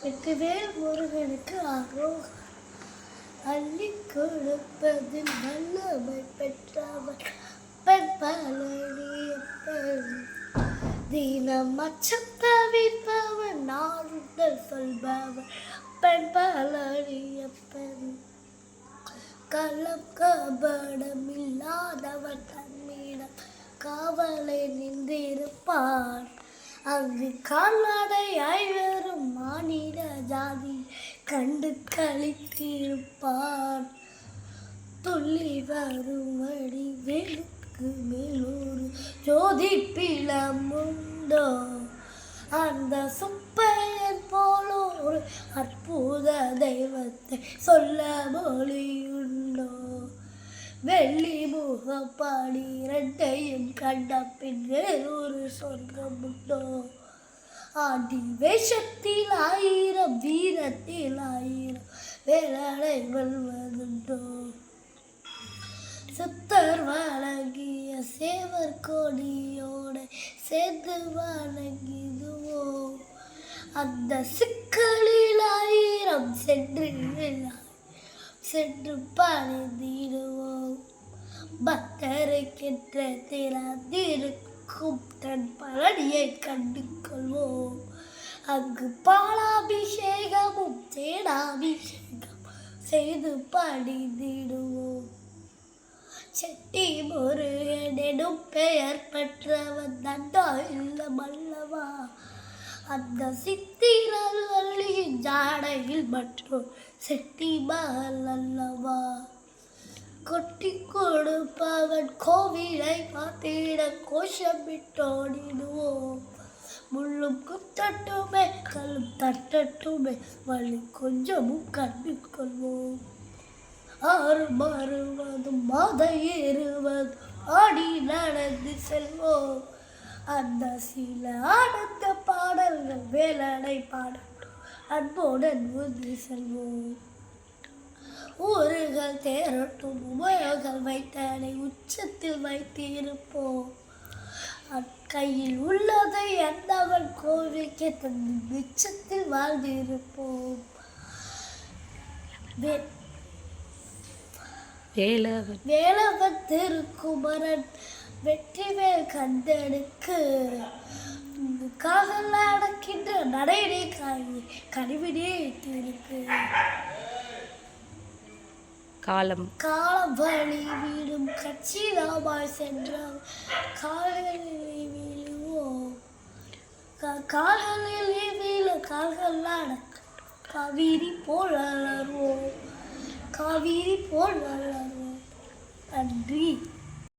வெற்றிவேல் முருகனுக்கு ஆரோகரம். அள்ளி கொடுப்பதில் வல்லமை பெற்றவர் பெண் பழனியப்பன். தினம் அச்சம் தவிர்ப்பவன் நாடுதல் சொல்பவர் பெண் பழனியப்பன். களம் கபடம் இல்லாதவர் தன்னிடம் காவலை நின்றிருப்பார். அங்கு கால்நடையாய் வரும் மாநில ஜாதி கண்டு கழித்திருப்பார். துள்ளி வரும் வடிவேலுக்கு மேலொரு ஜோதி பிளமுண்டோ? அந்த சுப்பையன் போல ஒரு அற்புத தெய்வத்தை சொல்ல மொழியுண்டோ? வெள்ளி முகப்பாடி இரண்டையும் கண்ட பின் வேறொரு சொர்க்கம் உண்டோ? ஆடி வேஷத்தில் 1000 வீரத்தில் 1000 வேலனை வெல்வதுண்டோ? சித்தர் வழங்கிய சேவர் கொடியோட சேர்ந்து வணங்கிடுவோம். அந்த சிக்கலில் 1000 சென்று பணிந்திடுவோம். பக்தரை கெட்ட திறந்திருக்கும் தன் பழனியை கண்டு கொள்வோம். அங்கு பாலாபிஷேகமும் தேனாபிஷேகம் செய்து பணிந்திடுவோம். செட்டி முருகன் எனும் பெயர் பெற்றவன் தண்டா இல்லமல்லவா? அந்த சித்திரவள்ளியின் ஜாடையில் மற்றும் செட்டி மகள் அல்லவா? கொட்டி கொடுப்பவன் கோவிலை பார்த்திட கோஷமிட்டோடிடுவோம். முள்ளும் குத்தட்டுமே கல்லும் தட்டட்டுமே வழி கொஞ்சமும் கண்டு கொள்வோம். ஆறு மாறுவதும் மாதை ஏறுவதும் ஆடி நடந்து செல்வோம். அந்த சில ஆனந்த பாடல்கள் வேலனை பாடட்டும் அன்புடன் ஊர்ந்து செல்வோம். ஊர்கள் தேரட்டும் உபயோகங்கள் வைத்தனை உச்சத்தில் வைத்திருப்போம். கையில் உள்ளதை அந்தவன் கோரிக்கை தந்து மிச்சத்தில் வாழ்ந்திருப்போம். வேலவன் திருக்குமரன் வெற்றிவேல் கந்தனுக்கு காதல் அடக்கின்ற நடையிலே கனிவினே இருக்கு. காலம் வழி வீடும் கட்சிதாமாய் சென்றால் கால்களில் வீழுவோம். கால்களில் வீழ கால்கள் அடக்க காவிரி போல் வளர்வோம். நன்றி.